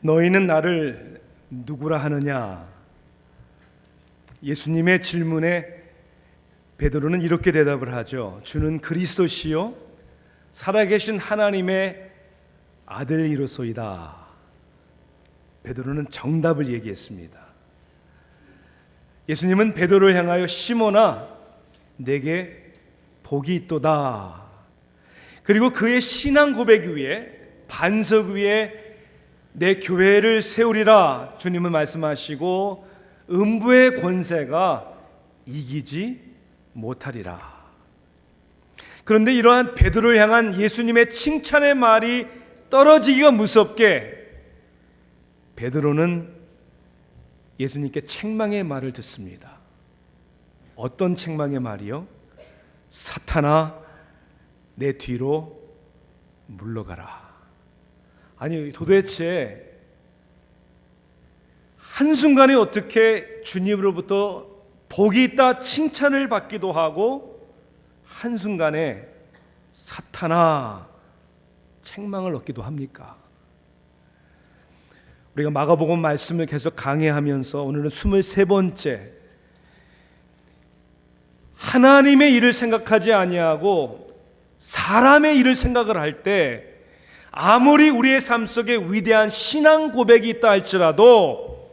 너희는 나를 누구라 하느냐? 예수님의 질문에 베드로는 이렇게 대답을 하죠. 주는 그리스도시요 살아계신 하나님의 아들이로소이다. 베드로는 정답을 얘기했습니다. 예수님은 베드로를 향하여 시몬아 내게 복이 있도다. 그리고 그의 신앙 고백 위에 반석 위에 내 교회를 세우리라 주님은 말씀하시고 음부의 권세가 이기지 못하리라. 그런데 이러한 베드로를 향한 예수님의 칭찬의 말이 떨어지기가 무섭게 베드로는 예수님께 책망의 말을 듣습니다. 어떤 책망의 말이요? 사탄아 내 뒤로 물러가라. 아니 도대체 한순간에 어떻게 주님으로부터 복이 있다 칭찬을 받기도 하고 한순간에 사탄아 책망을 얻기도 합니까? 우리가 마가복음 말씀을 계속 강해하면서 오늘은 23번째 하나님의 일을 생각하지 아니하고 사람의 일을 생각을 할 때 아무리 우리의 삶 속에 위대한 신앙 고백이 있다 할지라도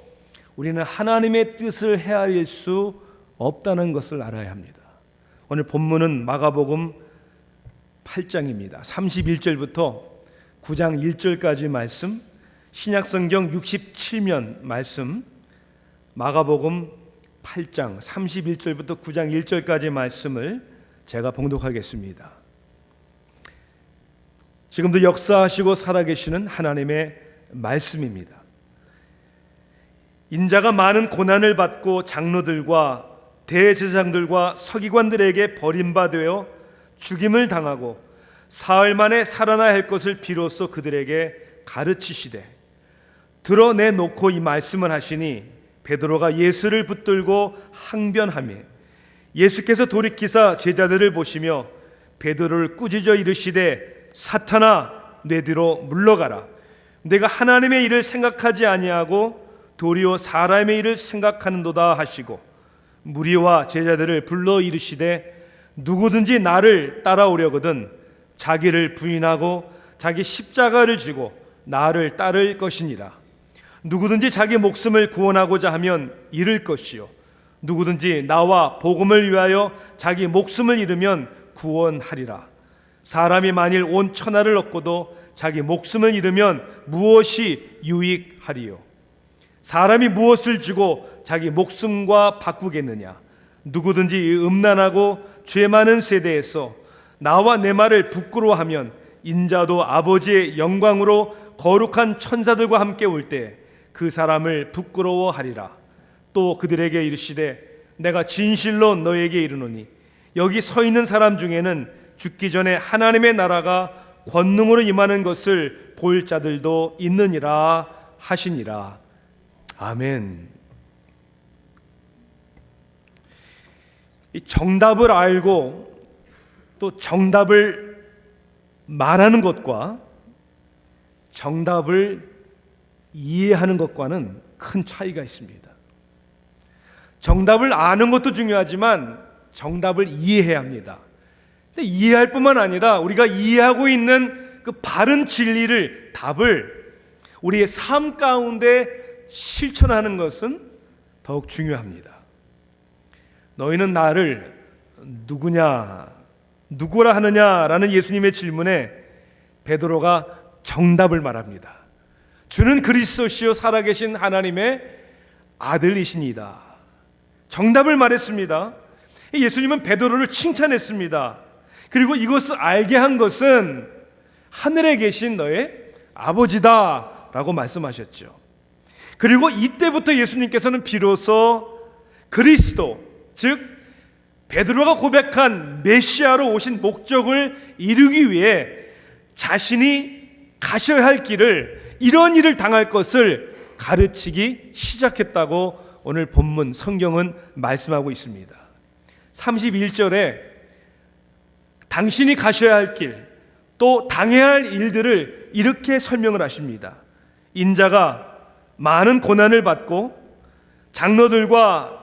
우리는 하나님의 뜻을 헤아릴 수 없다는 것을 알아야 합니다. 오늘 본문은 마가복음 8장입니다. 31절부터 9장 1절까지 말씀, 신약성경 67면 말씀, 마가복음 8장 31절부터 9장 1절까지 말씀을 제가 봉독하겠습니다. 지금도 역사하시고 살아계시는 하나님의 말씀입니다. 인자가 많은 고난을 받고 장로들과 대제사장들과 서기관들에게 버림받아 죽임을 당하고 사흘 만에 살아나야 할 것을 비로소 그들에게 가르치시되 드러내놓고 이 말씀을 하시니 베드로가 예수를 붙들고 항변하며 예수께서 돌이키사 제자들을 보시며 베드로를 꾸짖어 이르시되 사탄아 내 뒤로 물러가라. 내가 하나님의 일을 생각하지 아니하고 도리어 사람의 일을 생각하는도다 하시고 무리와 제자들을 불러 이르시되 누구든지 나를 따라오려거든 자기를 부인하고 자기 십자가를 지고 나를 따를 것이니라. 누구든지 자기 목숨을 구원하고자 하면 잃을 것이요 누구든지 나와 복음을 위하여 자기 목숨을 잃으면 구원하리라. 사람이 만일 온 천하를 얻고도 자기 목숨을 잃으면 무엇이 유익하리요? 사람이 무엇을 주고 자기 목숨과 바꾸겠느냐? 누구든지 이 음란하고 죄 많은 세대에서 나와 내 말을 부끄러워하면 인자도 아버지의 영광으로 거룩한 천사들과 함께 올 때 그 사람을 부끄러워하리라. 또 그들에게 이르시되 내가 진실로 너에게 이르노니 여기 서 있는 사람 중에는 죽기 전에 하나님의 나라가 권능으로 임하는 것을 볼 자들도 있느니라 하시니라. 아멘. 이 정답을 알고 또 정답을 말하는 것과 정답을 이해하는 것과는 큰 차이가 있습니다. 정답을 아는 것도 중요하지만 정답을 이해해야 합니다. 근데 이해할 뿐만 아니라 우리가 이해하고 있는 그 바른 진리를, 답을 우리의 삶 가운데 실천하는 것은 더욱 중요합니다. 너희는 나를 누구라 하느냐라는 예수님의 질문에 베드로가 정답을 말합니다. 주는 그리스도시요 살아계신 하나님의 아들이시니이다. 정답을 말했습니다. 예수님은 베드로를 칭찬했습니다. 그리고 이것을 알게 한 것은 하늘에 계신 너의 아버지다 라고 말씀하셨죠. 그리고 이때부터 예수님께서는 비로소 그리스도, 즉 베드로가 고백한 메시아로 오신 목적을 이루기 위해 자신이 가셔야 할 길을, 이런 일을 당할 것을 가르치기 시작했다고 오늘 본문 성경은 말씀하고 있습니다. 31절에 당신이 가셔야 할 길, 또 당해야 할 일들을 이렇게 설명을 하십니다. 인자가 많은 고난을 받고 장로들과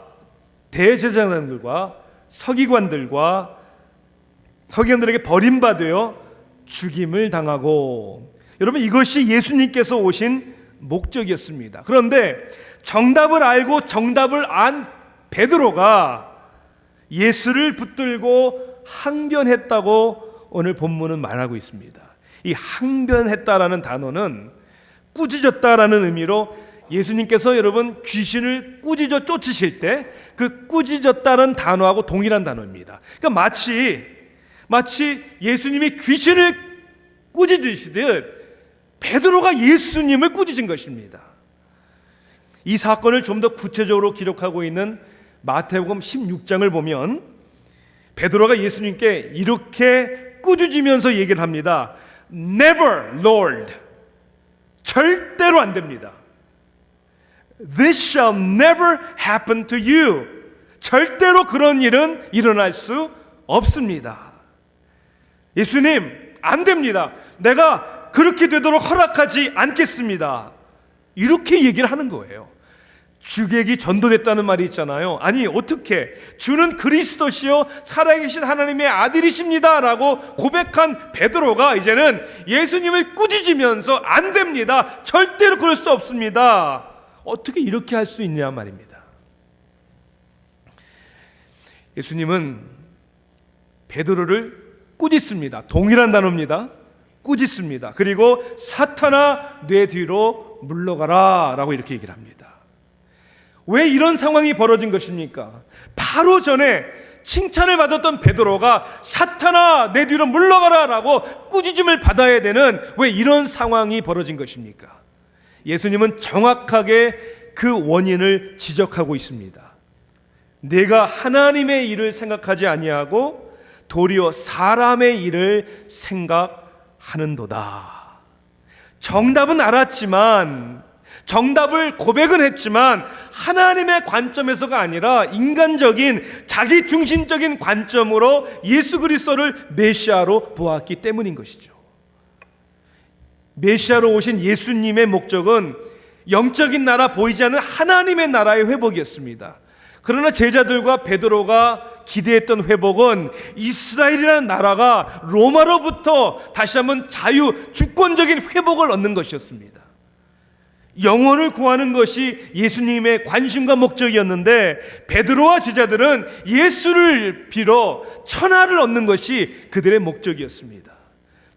대제사장들과 서기관들에게 버림받아 죽임을 당하고, 여러분, 이것이 예수님께서 오신 목적이었습니다. 그런데 정답을 알고 정답을 안 베드로가 예수를 붙들고 항변했다고 오늘 본문은 말하고 있습니다. 이 항변했다라는 단어는 꾸짖었다라는 의미로, 예수님께서 여러분 귀신을 꾸짖어 쫓으실 때 그 꾸짖었다는 단어하고 동일한 단어입니다. 그러니까 마치 예수님이 귀신을 꾸짖으시듯 베드로가 예수님을 꾸짖은 것입니다. 이 사건을 좀 더 구체적으로 기록하고 있는 마태복음 16장을 보면 베드로가 예수님께 이렇게 꾸짖으면서 얘기를 합니다. Never, Lord. 절대로 안 됩니다. This shall never happen to you. 절대로 그런 일은 일어날 수 없습니다. 예수님, 안 됩니다. 내가 그렇게 되도록 허락하지 않겠습니다. 이렇게 얘기를 하는 거예요. 주객이 전도됐다는 말이 있잖아요. 아니, 어떻게 주는 그리스도시요 살아계신 하나님의 아들이십니다 라고 고백한 베드로가 이제는 예수님을 꾸짖으면서 안 됩니다, 절대로 그럴 수 없습니다, 어떻게 이렇게 할 수 있냐 말입니다. 예수님은 베드로를 꾸짖습니다. 동일한 단어입니다. 꾸짖습니다. 그리고 사탄아 내 뒤로 물러가라 라고 이렇게 얘기를 합니다. 왜 이런 상황이 벌어진 것입니까? 바로 전에 칭찬을 받았던 베드로가 사탄아 내 뒤로 물러가라 라고 꾸짖음을 받아야 되는 왜 이런 상황이 벌어진 것입니까? 예수님은 정확하게 그 원인을 지적하고 있습니다. 내가 하나님의 일을 생각하지 아니하고 도리어 사람의 일을 생각하는도다. 정답은 알았지만, 정답을 고백은 했지만 하나님의 관점에서가 아니라 인간적인 자기 중심적인 관점으로 예수 그리스도를 메시아로 보았기 때문인 것이죠. 메시아로 오신 예수님의 목적은 영적인 나라, 보이지 않는 하나님의 나라의 회복이었습니다. 그러나 제자들과 베드로가 기대했던 회복은 이스라엘이라는 나라가 로마로부터 다시 한번 자유, 주권적인 회복을 얻는 것이었습니다. 영혼을 구하는 것이 예수님의 관심과 목적이었는데 베드로와 제자들은 예수를 빌어 천하를 얻는 것이 그들의 목적이었습니다.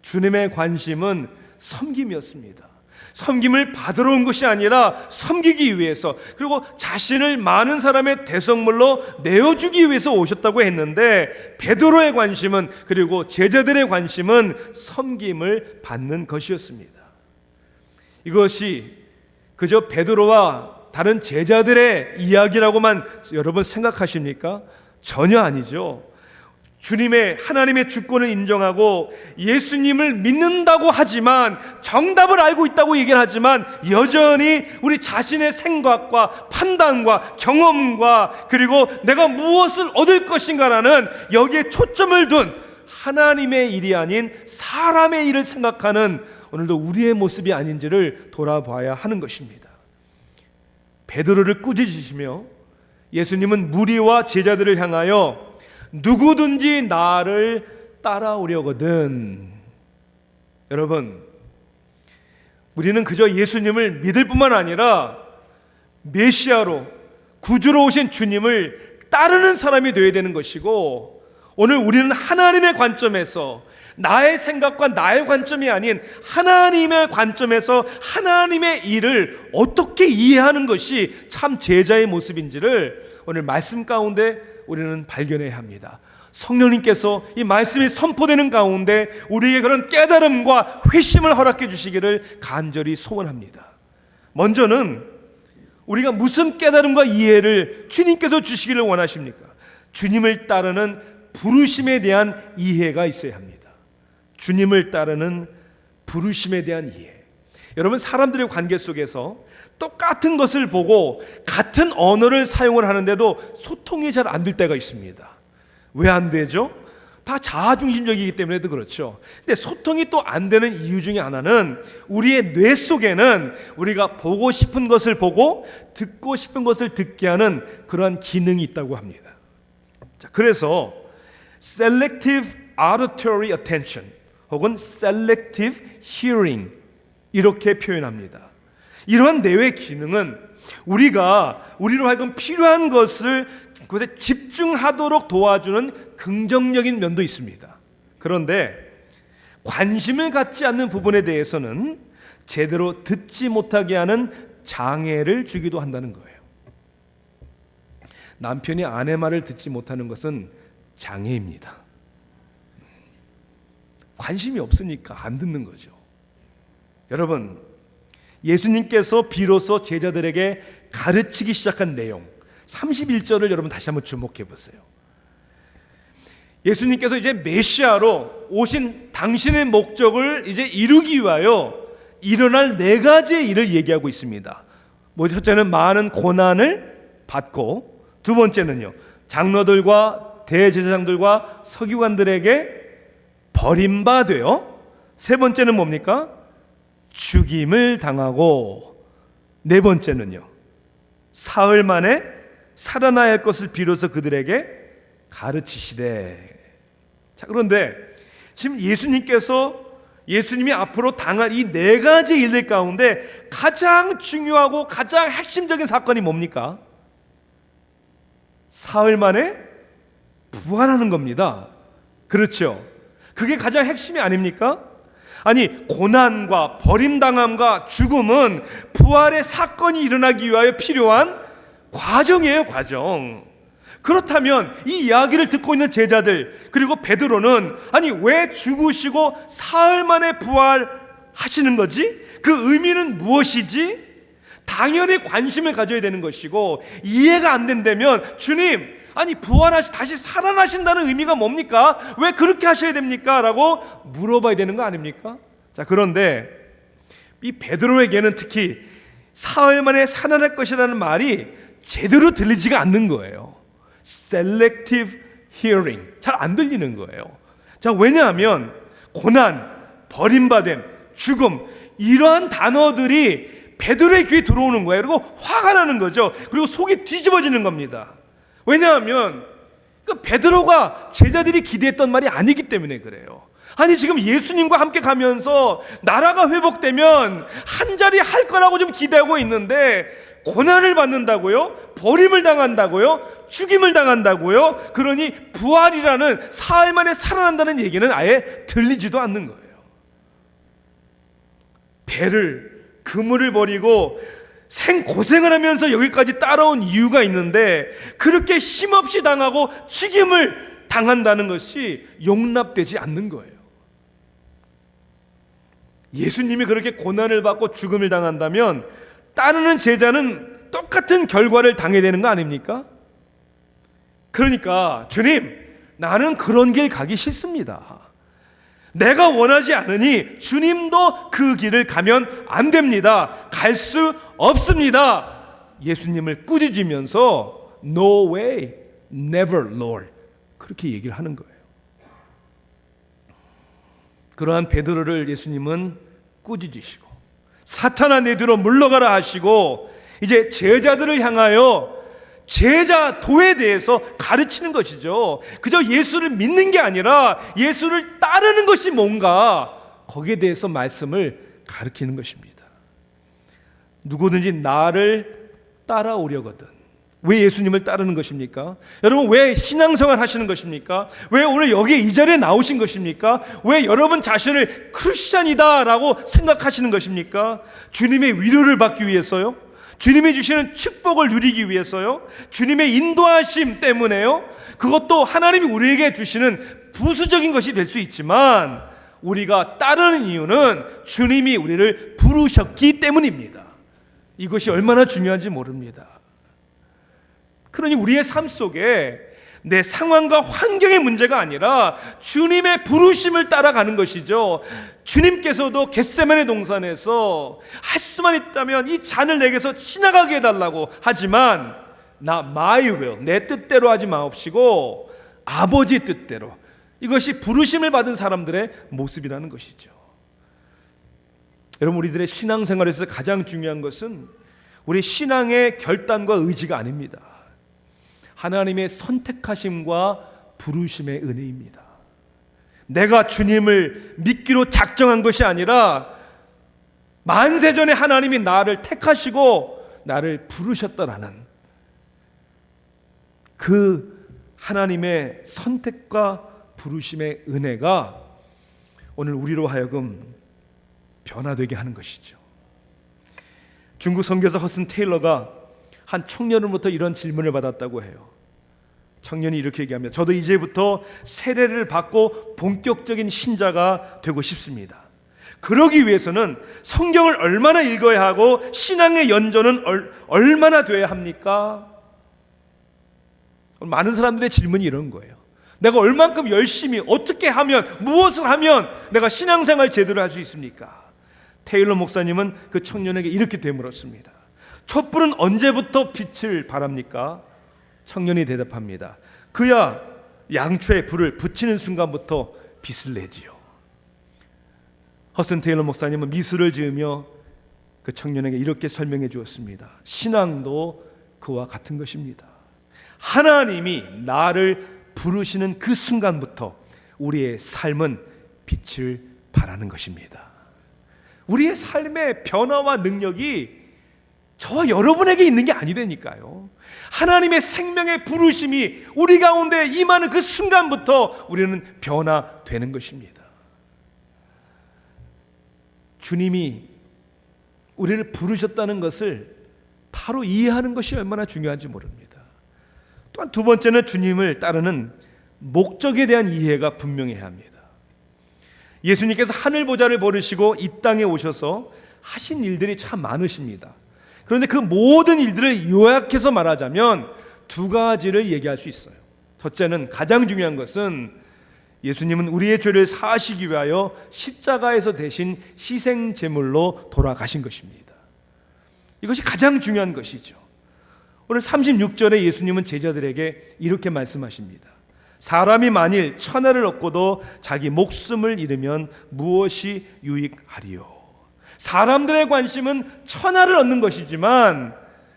주님의 관심은 섬김이었습니다. 섬김을 받으러 온 것이 아니라 섬기기 위해서, 그리고 자신을 많은 사람의 대성물로 내어주기 위해서 오셨다고 했는데 베드로의 관심은, 그리고 제자들의 관심은 섬김을 받는 것이었습니다. 이것이 그저 베드로와 다른 제자들의 이야기라고만 여러분 생각하십니까? 전혀 아니죠. 주님의 하나님의 주권을 인정하고 예수님을 믿는다고 하지만, 정답을 알고 있다고 얘기를 하지만 여전히 우리 자신의 생각과 판단과 경험과 그리고 내가 무엇을 얻을 것인가라는 여기에 초점을 둔 하나님의 일이 아닌 사람의 일을 생각하는 오늘도 우리의 모습이 아닌지를 돌아봐야 하는 것입니다. 베드로를 꾸짖으시며 예수님은 무리와 제자들을 향하여 누구든지 나를 따라오려거든. 여러분, 우리는 그저 예수님을 믿을 뿐만 아니라 메시아로 구주로 오신 주님을 따르는 사람이 되어야 되는 것이고, 오늘 우리는 하나님의 관점에서, 나의 생각과 나의 관점이 아닌 하나님의 관점에서 하나님의 일을 어떻게 이해하는 것이 참 제자의 모습인지를 오늘 말씀 가운데 우리는 발견해야 합니다. 성령님께서 이 말씀이 선포되는 가운데 우리에게 그런 깨달음과 회심을 허락해 주시기를 간절히 소원합니다. 먼저는 우리가 무슨 깨달음과 이해를 주님께서 주시기를 원하십니까? 주님을 따르는 부르심에 대한 이해가 있어야 합니다. 주님을 따르는 부르심에 대한 이해. 여러분, 사람들의 관계 속에서 똑같은 것을 보고 같은 언어를 사용을 하는데도 소통이 잘 안 될 때가 있습니다. 왜 안 되죠? 다 자아중심적이기 때문에도 그렇죠. 근데 소통이 또 안 되는 이유 중에 하나는 우리의 뇌 속에는 우리가 보고 싶은 것을 보고 듣고 싶은 것을 듣게 하는 그러한 기능이 있다고 합니다. 자, 그래서 selective auditory attention 혹은 selective hearing 이렇게 표현합니다. 이러한 뇌의 기능은 우리로 하여금 필요한 것을 그것에 집중하도록 도와주는 긍정적인 면도 있습니다. 그런데 관심을 갖지 않는 부분에 대해서는 제대로 듣지 못하게 하는 장애를 주기도 한다는 거예요. 남편이 아내 말을 듣지 못하는 것은 장애입니다. 관심이 없으니까 안 듣는 거죠. 여러분, 예수님께서 비로소 제자들에게 가르치기 시작한 내용 31절을 여러분 다시 한번 주목해 보세요. 예수님께서 이제 메시아로 오신 당신의 목적을 이제 이루기 위하여 일어날 4가지의 일을 얘기하고 있습니다. 첫째는 많은 고난을 받고, 두 번째는요, 장로들과 대제사장들과 서기관들에게 버림받아요. 세 번째는 뭡니까? 죽임을 당하고, 네 번째는요, 사흘 만에 살아나야 할 것을 비로소 그들에게 가르치시되. 자, 그런데 지금 예수님이 앞으로 당할 이 4가지 일들 가운데 가장 중요하고 가장 핵심적인 사건이 뭡니까? 사흘 만에 부활하는 겁니다. 그렇죠? 그게 가장 핵심이 아닙니까? 아니, 고난과 버림당함과 죽음은 부활의 사건이 일어나기 위하여 필요한 과정이에요, 과정. 그렇다면 이 이야기를 듣고 있는 제자들 그리고 베드로는 아니 왜 죽으시고 사흘 만에 부활하시는 거지? 그 의미는 무엇이지? 당연히 관심을 가져야 되는 것이고, 이해가 안 된다면 주님, 아니 다시 살아나신다는 의미가 뭡니까? 왜 그렇게 하셔야 됩니까? 라고 물어봐야 되는 거 아닙니까? 자, 그런데 이 베드로에게는 특히 사흘 만에 살아날 것이라는 말이 제대로 들리지가 않는 거예요. selective hearing, 잘 안 들리는 거예요. 자, 왜냐하면 고난, 버림받음, 죽음, 이러한 단어들이 베드로의 귀에 들어오는 거예요. 그리고 화가 나는 거죠. 그리고 속이 뒤집어지는 겁니다. 왜냐하면 베드로가 제자들이 기대했던 말이 아니기 때문에 그래요. 아니, 지금 예수님과 함께 가면서 나라가 회복되면 한 자리 할 거라고 좀 기대하고 있는데 고난을 받는다고요? 버림을 당한다고요? 죽임을 당한다고요? 그러니 부활이라는 사흘 만에 살아난다는 얘기는 아예 들리지도 않는 거예요. 그물을 버리고 생고생을 하면서 여기까지 따라온 이유가 있는데 그렇게 힘없이 당하고 죽임을 당한다는 것이 용납되지 않는 거예요. 예수님이 그렇게 고난을 받고 죽음을 당한다면 따르는 제자는 똑같은 결과를 당해야 되는 거 아닙니까? 그러니까 주님, 나는 그런 길 가기 싫습니다. 내가 원하지 않으니 주님도 그 길을 가면 안 됩니다. 갈 수 없습니다. 예수님을 꾸짖으면서 No way, never Lord, 그렇게 얘기를 하는 거예요. 그러한 베드로를 예수님은 꾸짖으시고 사탄아 내 뒤로 물러가라 하시고 이제 제자들을 향하여 제자도에 대해서 가르치는 것이죠. 그저 예수를 믿는 게 아니라 예수를 따르는 것이 뭔가 거기에 대해서 말씀을 가르치는 것입니다. 누구든지 나를 따라오려거든. 왜 예수님을 따르는 것입니까? 여러분, 왜 신앙생활 하시는 것입니까? 왜 오늘 여기 이 자리에 나오신 것입니까? 왜 여러분 자신을 크리스찬이다 라고 생각하시는 것입니까? 주님의 위로를 받기 위해서요? 주님이 주시는 축복을 누리기 위해서요? 주님의 인도하심 때문에요? 그것도 하나님이 우리에게 주시는 부수적인 것이 될 수 있지만 우리가 따르는 이유는 주님이 우리를 부르셨기 때문입니다. 이것이 얼마나 중요한지 모릅니다. 그러니 우리의 삶 속에 내 상황과 환경의 문제가 아니라 주님의 부르심을 따라가는 것이죠. 주님께서도 겟세마네 동산에서 할 수만 있다면 이 잔을 내게서 지나가게 해달라고 하지만 나 my will, 내 뜻대로 하지 마옵시고 아버지 뜻대로, 이것이 부르심을 받은 사람들의 모습이라는 것이죠. 여러분, 우리들의 신앙생활에서 가장 중요한 것은 우리 신앙의 결단과 의지가 아닙니다. 하나님의 선택하심과 부르심의 은혜입니다. 내가 주님을 믿기로 작정한 것이 아니라 만세전에 하나님이 나를 택하시고 나를 부르셨다라는 그 하나님의 선택과 부르심의 은혜가 오늘 우리로 하여금 변화되게 하는 것이죠. 중국 선교사 허슨 테일러가 한 청년으로부터 이런 질문을 받았다고 해요. 청년이 이렇게 얘기합니다. 저도 이제부터 세례를 받고 본격적인 신자가 되고 싶습니다. 그러기 위해서는 성경을 얼마나 읽어야 하고 신앙의 연전은 얼마나 돼야 합니까? 많은 사람들의 질문이 이런 거예요. 내가 얼만큼 열심히 어떻게 하면, 무엇을 하면 내가 신앙생활 제대로 할 수 있습니까? 테일러 목사님은 그 청년에게 이렇게 되물었습니다. 촛불은 언제부터 빛을 발합니까? 청년이 대답합니다. 그야 양초에 불을 붙이는 순간부터 빛을 내지요. 허슨 테일러 목사님은 미술을 지으며 그 청년에게 이렇게 설명해 주었습니다. 신앙도 그와 같은 것입니다. 하나님이 나를 부르시는 그 순간부터 우리의 삶은 빛을 발하는 것입니다. 우리의 삶의 변화와 능력이 저와 여러분에게 있는 게 아니라니까요. 하나님의 생명의 부르심이 우리 가운데 임하는 그 순간부터 우리는 변화되는 것입니다. 주님이 우리를 부르셨다는 것을 바로 이해하는 것이 얼마나 중요한지 모릅니다. 또한 두 번째는 주님을 따르는 목적에 대한 이해가 분명해야 합니다. 예수님께서 하늘 보좌를 버리시고 이 땅에 오셔서 하신 일들이 참 많으십니다. 그런데 그 모든 일들을 요약해서 말하자면 두 가지를 얘기할 수 있어요. 첫째는, 가장 중요한 것은 예수님은 우리의 죄를 사하시기 위하여 십자가에서 대신 희생 제물로 돌아가신 것입니다. 이것이 가장 중요한 것이죠. 오늘 36절에 예수님은 제자들에게 이렇게 말씀하십니다. 사람이 만일 천하를 얻고도 자기 목숨을 잃으면 무엇이 유익하리요? 사람들의 관심은 천하를 얻는 것이지만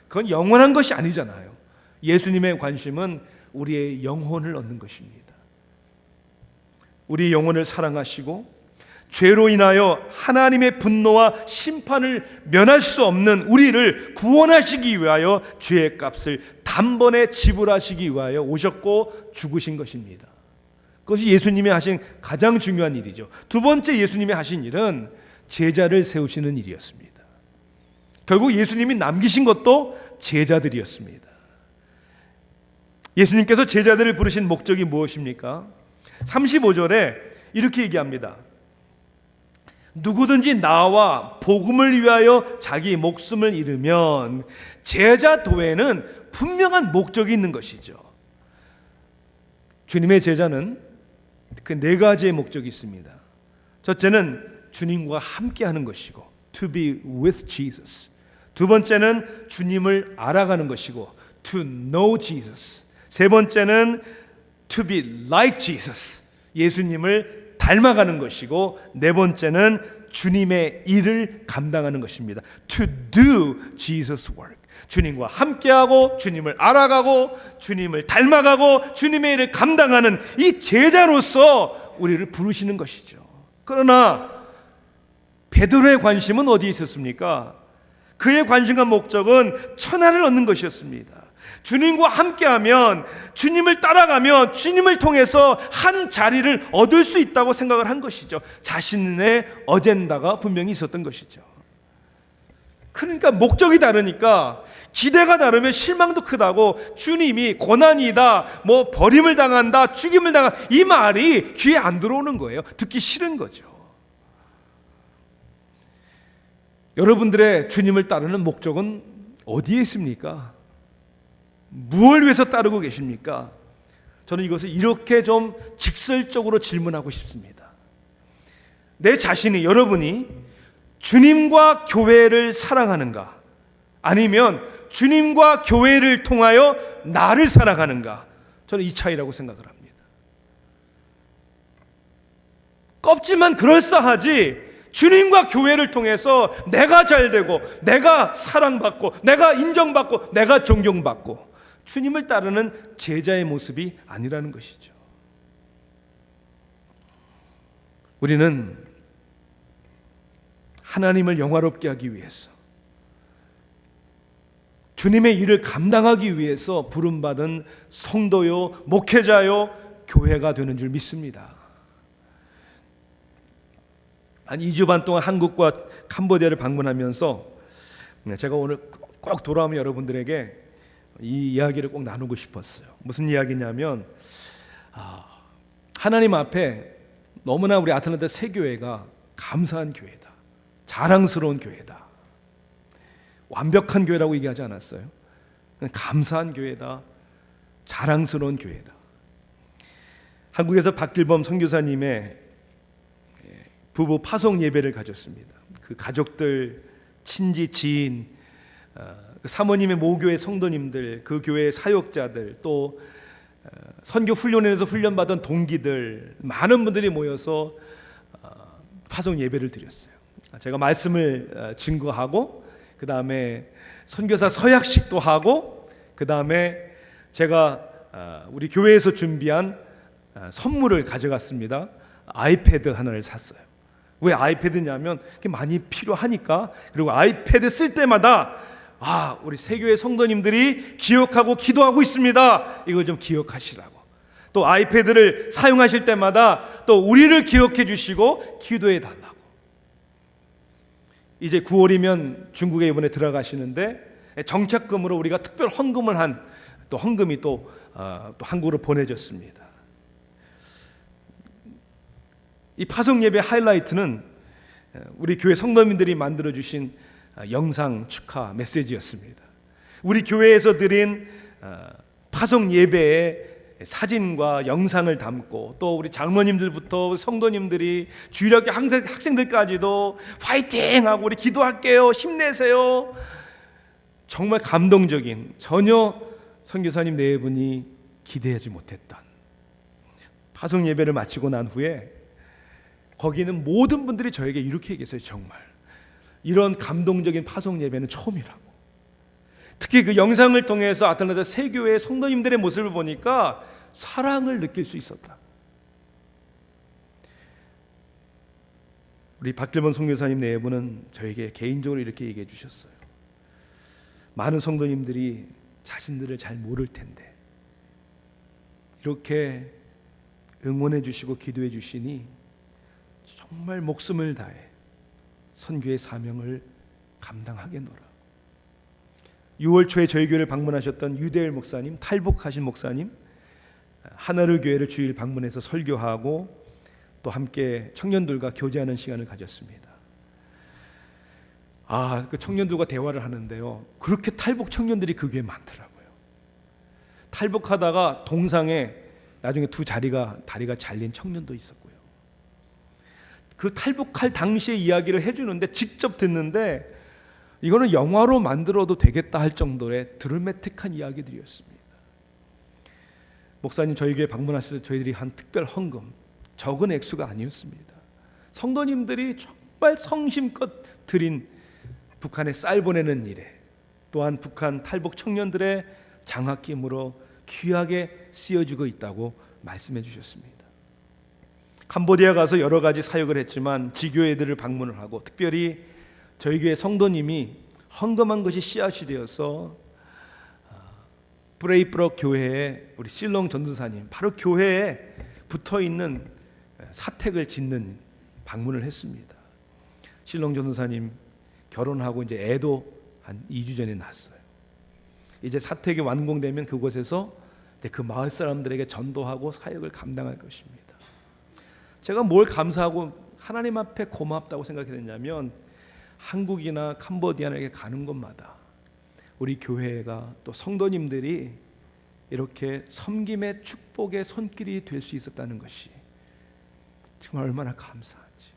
그건 영원한 것이 아니잖아요. 예수님의 관심은 우리의 영혼을 얻는 것입니다. 우리 영혼을 사랑하시고 죄로 인하여 하나님의 분노와 심판을 면할 수 없는 우리를 구원하시기 위하여 죄의 값을 단번에 지불하시기 위하여 오셨고 죽으신 것입니다. 그것이 예수님이 하신 가장 중요한 일이죠. 두 번째, 예수님이 하신 일은 제자를 세우시는 일이었습니다. 결국 예수님이 남기신 것도 제자들이었습니다. 예수님께서 제자들을 부르신 목적이 무엇입니까? 35절에 이렇게 얘기합니다. 누구든지 나와 복음을 위하여 자기 목숨을 잃으면, 제자 도에는 분명한 목적이 있는 것이죠. 주님의 제자는 그 네 가지의 목적이 있습니다. 첫째는 주님과 함께하는 것이고, to be with Jesus. 두 번째는 주님을 알아가는 것이고, to know Jesus. 세 번째는 to be like Jesus. 예수님을 닮아가는 것이고, 네 번째는 주님의 일을 감당하는 것입니다. To do Jesus' work. 주님과 함께하고 주님을 알아가고 주님을 닮아가고 주님의 일을 감당하는 이 제자로서 우리를 부르시는 것이죠. 그러나 베드로의 관심은 어디에 있었습니까? 그의 관심과 목적은 천하를 얻는 것이었습니다. 주님과 함께하면, 주님을 따라가면 주님을 통해서 한 자리를 얻을 수 있다고 생각을 한 것이죠. 자신의 어젠다가 분명히 있었던 것이죠. 그러니까 목적이 다르니까 기대가 다르면 실망도 크다고, 주님이 고난이다, 뭐 버림을 당한다, 죽임을 당한다, 이 말이 귀에 안 들어오는 거예요. 듣기 싫은 거죠. 여러분들의 주님을 따르는 목적은 어디에 있습니까? 무엇을 위해서 따르고 계십니까? 저는 이것을 이렇게 좀 직설적으로 질문하고 싶습니다. 내 자신이, 여러분이 주님과 교회를 사랑하는가? 아니면 주님과 교회를 통하여 나를 사랑하는가? 저는 이 차이라고 생각을 합니다. 껍질만 그럴싸하지 주님과 교회를 통해서 내가 잘되고 내가 사랑받고 내가 인정받고 내가 존경받고 주님을 따르는 제자의 모습이 아니라는 것이죠. 우리는 하나님을 영화롭게 하기 위해서 주님의 일을 감당하기 위해서 부름받은 성도요 목회자요 교회가 되는 줄 믿습니다. 한 2주 반 동안 한국과 캄보디아를 방문하면서 제가 오늘 꼭 돌아오면 여러분들에게 이 이야기를 꼭 나누고 싶었어요. 무슨 이야기냐면 하나님 앞에 너무나 우리 아틀란타 새교회가 감사한 교회다, 자랑스러운 교회다, 완벽한 교회라고 얘기하지 않았어요. 감사한 교회다, 자랑스러운 교회다. 한국에서 박길범 선교사님의 부부 파송 예배를 가졌습니다. 그 가족들, 친지, 지인, 사모님의 모교회 성도님들, 그 교회의 사역자들, 또 선교 훈련원에서 훈련받은 동기들, 많은 분들이 모여서 파송 예배를 드렸어요. 제가 말씀을 증거하고 그 다음에 선교사 서약식도 하고 그 다음에 제가 우리 교회에서 준비한 선물을 가져갔습니다. 아이패드 하나를 샀어요. 왜 아이패드냐면 그게 많이 필요하니까. 그리고 아이패드 쓸 때마다 우리 세교회 성도님들이 기억하고 기도하고 있습니다. 이걸 좀 기억하시라고. 또 아이패드를 사용하실 때마다 또 우리를 기억해 주시고 기도해 달라고. 이제 9월이면 중국에 이번에 들어가시는데 정착금으로 우리가 특별 헌금을 한 또 헌금이 또 한국으로 보내졌습니다. 이 파송 예배 하이라이트는 우리 교회 성도님들이 만들어 주신 영상 축하 메시지였습니다. 우리 교회에서 드린 파송 예배의 사진과 영상을 담고 또 우리 장로님들부터 성도님들이 주일학교 학생들까지도 파이팅하고 우리 기도할게요, 힘내세요. 정말 감동적인, 전혀 선교사님 네 분이 기대하지 못했던 파송 예배를 마치고 난 후에 거기는 모든 분들이 저에게 이렇게 얘기했어요. 정말 이런 감동적인 파송 예배는 처음이라고. 특히 그 영상을 통해서 아틀란타 새교회 성도님들의 모습을 보니까 사랑을 느낄 수 있었다. 우리 박길범 선교사님 네 분은 저에게 개인적으로 이렇게 얘기해 주셨어요. 많은 성도님들이 자신들을 잘 모를 텐데 이렇게 응원해 주시고 기도해 주시니 정말 목숨을 다해 선교의 사명을 감당하겠노라. 6월 초에 저희 교회를 방문하셨던 유대일 목사님, 탈북하신 목사님, 하나를 교회를 주일 방문해서 설교하고 또 함께 청년들과 교제하는 시간을 가졌습니다. 그 청년들과 대화를 하는데요, 그렇게 탈북 청년들이 그 교회에 많더라고요. 탈북하다가 동상에 나중에 다리가 잘린 청년도 있었고요. 그 탈북할 당시의 이야기를 해주는데 직접 듣는데 이거는 영화로 만들어도 되겠다 할 정도의 드라마틱한 이야기들이었습니다. 목사님 저희 교회 방문하셔서 저희들이 한 특별 헌금, 적은 액수가 아니었습니다. 성도님들이 정말 성심껏 드린 북한에 쌀 보내는 일에, 또한 북한 탈북 청년들의 장학금으로 귀하게 쓰여지고 있다고 말씀해 주셨습니다. 캄보디아 가서 여러 가지 사역을 했지만 지교회들을 방문을 하고 특별히 저희 교회 성도님이 헌금한 것이 씨앗이 되어서 브레이브럭 교회에 우리 실롱 전도사님 바로 교회에 붙어있는 사택을 짓는 방문을 했습니다. 실롱 전도사님 결혼하고 이제 애도 한 2주 전에 낳았어요. 이제 사택이 완공되면 그곳에서 이제 그 마을 사람들에게 전도하고 사역을 감당할 것입니다. 제가 뭘 감사하고 하나님 앞에 고맙다고 생각했냐면 한국이나 캄보디아에게 가는 곳마다 우리 교회가 또 성도님들이 이렇게 섬김의 축복의 손길이 될 수 있었다는 것이 정말 얼마나 감사한지.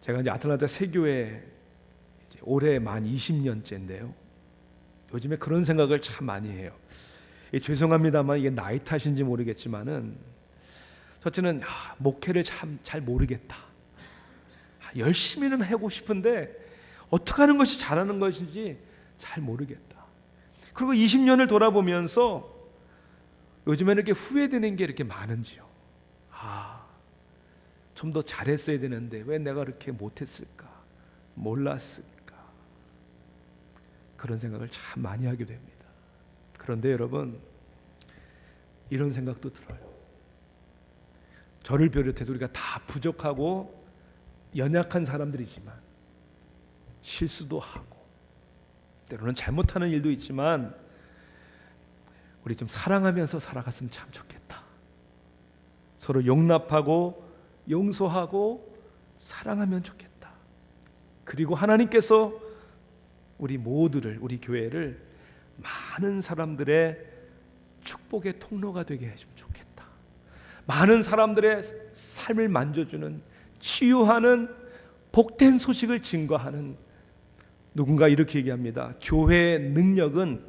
제가 이제 아틀란타 새교회 올해 만 20년째인데요. 요즘에 그런 생각을 참 많이 해요. 죄송합니다만 이게 나이 탓인지 모르겠지만은 첫째는 목회를 참 잘 모르겠다. 열심히는 하고 싶은데 어떻게 하는 것이 잘하는 것인지 잘 모르겠다. 그리고 20년을 돌아보면서 요즘에는 이렇게 후회되는 게 이렇게 많은지요. 좀 더 잘했어야 되는데 왜 내가 그렇게 못했을까? 몰랐을까? 그런 생각을 참 많이 하게 됩니다. 그런데 여러분, 이런 생각도 들어요. 저를 비롯해서 우리가 다 부족하고 연약한 사람들이지만 실수도 하고 때로는 잘못하는 일도 있지만 우리 좀 사랑하면서 살아갔으면 참 좋겠다. 서로 용납하고 용서하고 사랑하면 좋겠다. 그리고 하나님께서 우리 모두를, 우리 교회를 많은 사람들의 축복의 통로가 되게 해주면 좋겠다. 많은 사람들의 삶을 만져주는, 치유하는 복된 소식을 증거하는, 누군가 이렇게 얘기합니다. 교회의 능력은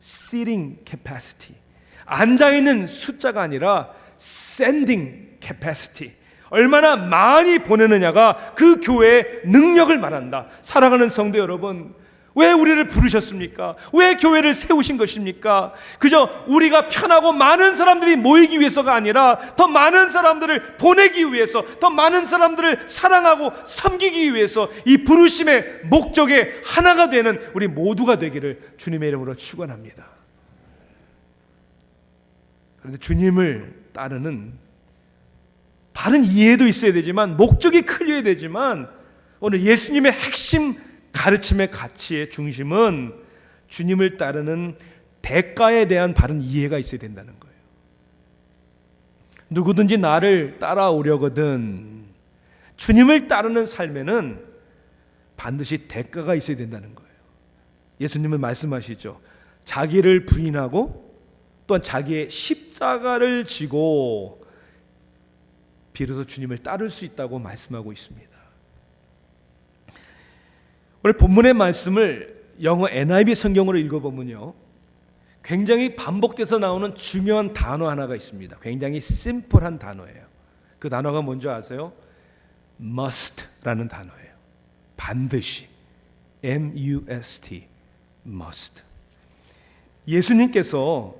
seating capacity, 앉아있는 숫자가 아니라 sending capacity, 얼마나 많이 보내느냐가 그 교회의 능력을 말한다. 사랑하는 성도 여러분, 왜 우리를 부르셨습니까? 왜 교회를 세우신 것입니까? 그저 우리가 편하고 많은 사람들이 모이기 위해서가 아니라 더 많은 사람들을 보내기 위해서, 더 많은 사람들을 사랑하고 섬기기 위해서 이 부르심의 목적의 하나가 되는 우리 모두가 되기를 주님의 이름으로 축원합니다. 그런데 주님을 따르는 바른 이해도 있어야 되지만, 목적이 클리어해야 되지만, 오늘 예수님의 핵심 가르침의 가치의 중심은 주님을 따르는 대가에 대한 바른 이해가 있어야 된다는 거예요. 누구든지 나를 따라오려거든 주님을 따르는 삶에는 반드시 대가가 있어야 된다는 거예요. 예수님은 말씀하시죠. 자기를 부인하고 또한 자기의 십자가를 지고 비로소 주님을 따를 수 있다고 말씀하고 있습니다. 오늘 본문의 말씀을 영어 NIV 성경으로 읽어보면요, 굉장히 반복돼서 나오는 중요한 단어 하나가 있습니다. 굉장히 심플한 단어예요. 그 단어가 뭔지 아세요? must라는 단어예요. 반드시, M-U-S-T, must. 예수님께서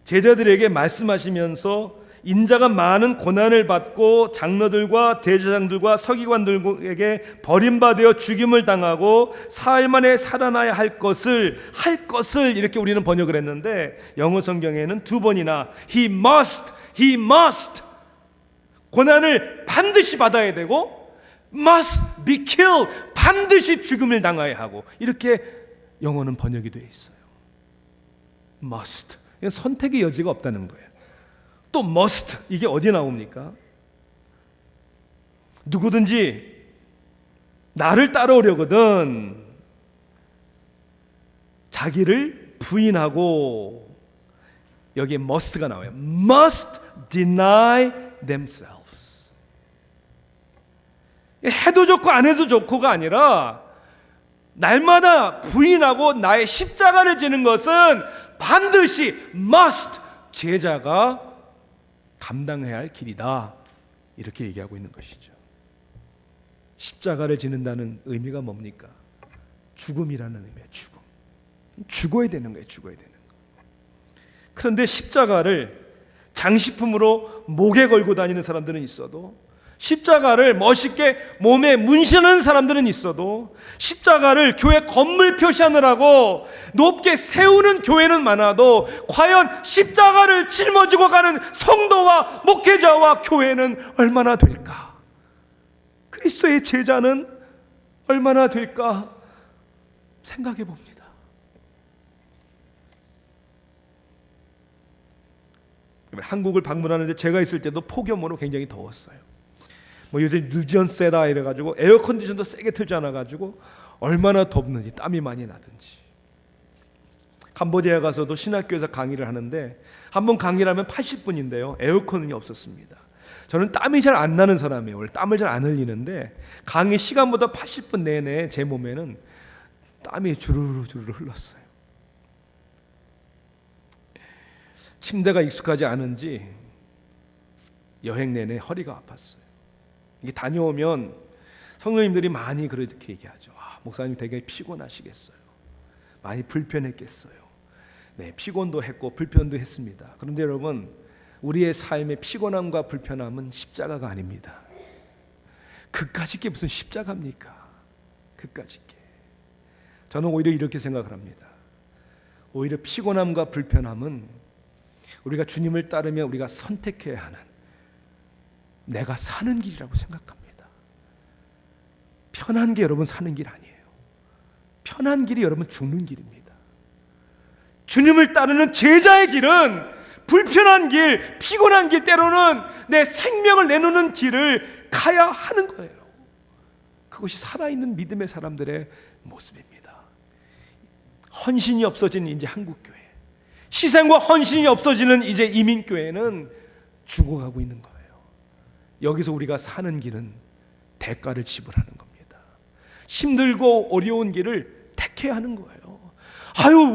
제자들에게 말씀하시면서 인자가 많은 고난을 받고 장로들과 대제사장들과 서기관들에게 버림받아 죽임을 당하고 사흘 만에 살아나야 할 것을 이렇게 우리는 번역을 했는데, 영어 성경에는 두 번이나 he must 고난을 반드시 받아야 되고 must be killed, 반드시 죽임을 당해야 하고, 이렇게 영어는 번역이 되어 있어요. must, 선택의 여지가 없다는 거예요. 또 must, 이게 어디에 나옵니까? 누구든지 나를 따라오려거든 자기를 부인하고, 여기에 must가 나와요. must deny themselves. 해도 좋고 안 해도 좋고가 아니라 날마다 부인하고 나의 십자가를 지는 것은 반드시 must, 제자가 감당해야 할 길이다, 이렇게 얘기하고 있는 것이죠. 십자가를 지는다는 의미가 뭡니까? 죽음이라는 의미예요. 죽어야 되는 거예요. 죽어야 되는 거. 그런데 십자가를 장식품으로 목에 걸고 다니는 사람들은 있어도, 십자가를 멋있게 몸에 문신하는 사람들은 있어도, 십자가를 교회 건물 표시하느라고 높게 세우는 교회는 많아도, 과연 십자가를 짊어지고 가는 성도와 목회자와 교회는 얼마나 될까? 그리스도의 제자는 얼마나 될까? 생각해 봅니다. 한국을 방문하는데 제가 있을 때도 폭염으로 굉장히 더웠어요. 요새 누전세라 이래가지고 에어컨디션도 세게 틀지 않아가지고 얼마나 덥는지, 땀이 많이 나든지. 캄보디아 가서도 신학교에서 강의를 하는데 한 번 강의를 하면 80분인데요 에어컨이 없었습니다. 저는 땀이 잘 안 나는 사람이에요. 원래 땀을 잘 안 흘리는데 강의 시간보다 80분 내내 제 몸에는 땀이 주르르 흘렀어요. 침대가 익숙하지 않은지 여행 내내 허리가 아팠어요. 이게 다녀오면 성도님들이 많이 그렇게 얘기하죠. 목사님 되게 피곤하시겠어요. 많이 불편했겠어요. 네, 피곤도 했고 불편도 했습니다. 그런데 여러분, 우리의 삶의 피곤함과 불편함은 십자가가 아닙니다. 그까짓 게 무슨 십자가입니까? 그까짓 게. 저는 오히려 이렇게 생각을 합니다. 오히려 피곤함과 불편함은 우리가 주님을 따르며 우리가 선택해야 하는, 내가 사는 길이라고 생각합니다. 편한 게 여러분 사는 길 아니에요. 편한 길이 여러분 죽는 길입니다. 주님을 따르는 제자의 길은 불편한 길, 피곤한 길, 때로는 내 생명을 내놓는 길을 가야 하는 거예요. 그것이 살아있는 믿음의 사람들의 모습입니다. 헌신이 없어진 이제 한국교회, 희생과 헌신이 없어지는 이제 이민교회는 죽어가고 있는 거예요. 여기서 우리가 사는 길은 대가를 지불하는 겁니다. 힘들고 어려운 길을 택해야 하는 거예요.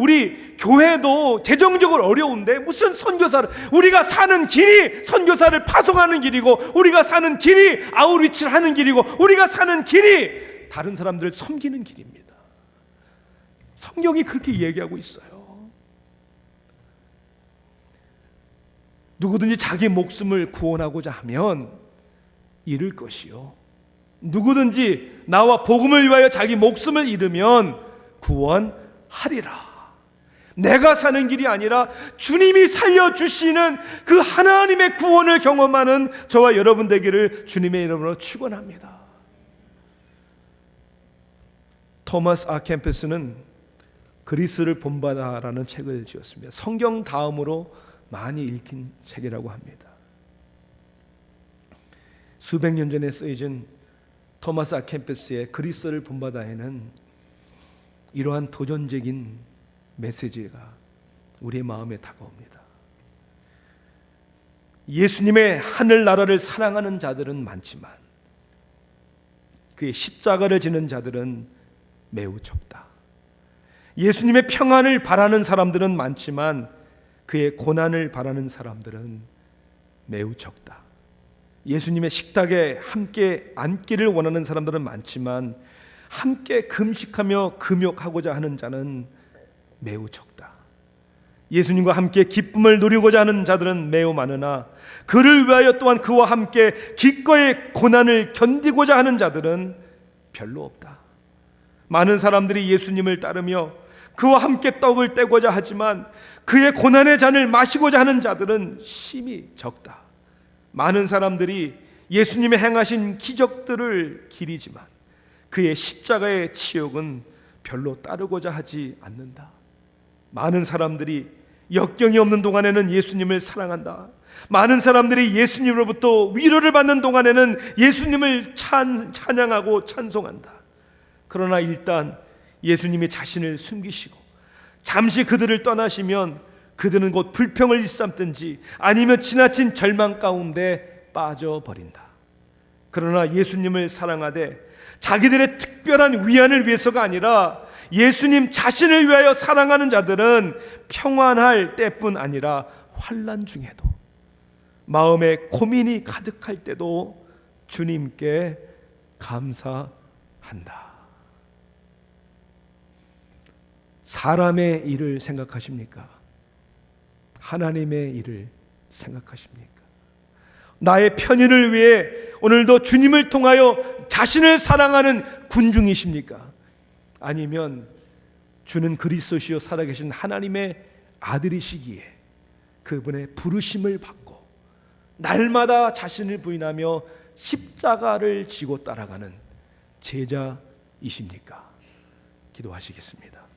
우리 교회도 재정적으로 어려운데 무슨 선교사를, 우리가 사는 길이 선교사를 파송하는 길이고, 우리가 사는 길이 아웃리치를 하는 길이고, 우리가 사는 길이 다른 사람들을 섬기는 길입니다. 성경이 그렇게 얘기하고 있어요. 누구든지 자기 목숨을 구원하고자 하면 잃을 것이요, 누구든지 나와 복음을 위하여 자기 목숨을 잃으면 구원하리라. 내가 사는 길이 아니라 주님이 살려주시는 그 하나님의 구원을 경험하는 저와 여러분 되기를 주님의 이름으로 축원합니다. 토마스 아 캠퍼스는 그리스를 본받아라는 책을 지었습니다. 성경 다음으로 많이 읽힌 책이라고 합니다. 수백 년 전에 쓰여진 토마스 아 캠퍼스의 그리스를 본받아에는 이러한 도전적인 메시지가 우리의 마음에 다가옵니다. 예수님의 하늘나라를 사랑하는 자들은 많지만 그의 십자가를 지는 자들은 매우 적다. 예수님의 평안을 바라는 사람들은 많지만 그의 고난을 바라는 사람들은 매우 적다. 예수님의 식탁에 함께 앉기를 원하는 사람들은 많지만 함께 금식하며 금욕하고자 하는 자는 매우 적다. 예수님과 함께 기쁨을 누리고자 하는 자들은 매우 많으나 그를 위하여 또한 그와 함께 기꺼이 고난을 견디고자 하는 자들은 별로 없다. 많은 사람들이 예수님을 따르며 그와 함께 떡을 떼고자 하지만 그의 고난의 잔을 마시고자 하는 자들은 심히 적다. 많은 사람들이 예수님의 행하신 기적들을 기리지만 그의 십자가의 치욕은 별로 따르고자 하지 않는다. 많은 사람들이 역경이 없는 동안에는 예수님을 사랑한다. 많은 사람들이 예수님으로부터 위로를 받는 동안에는 예수님을 찬양하고 찬송한다. 그러나 일단 예수님이 자신을 숨기시고 잠시 그들을 떠나시면 그들은 곧 불평을 일삼든지 아니면 지나친 절망 가운데 빠져버린다. 그러나 예수님을 사랑하되 자기들의 특별한 위안을 위해서가 아니라 예수님 자신을 위하여 사랑하는 자들은 평안할 때뿐 아니라 환난 중에도, 마음에 고민이 가득할 때도 주님께 감사한다. 사람의 일을 생각하십니까? 하나님의 일을 생각하십니까? 나의 편의를 위해 오늘도 주님을 통하여 자신을 사랑하는 군중이십니까? 아니면 주는 그리스도시요 살아계신 하나님의 아들이시기에 그분의 부르심을 받고 날마다 자신을 부인하며 십자가를 지고 따라가는 제자이십니까? 기도하시겠습니다.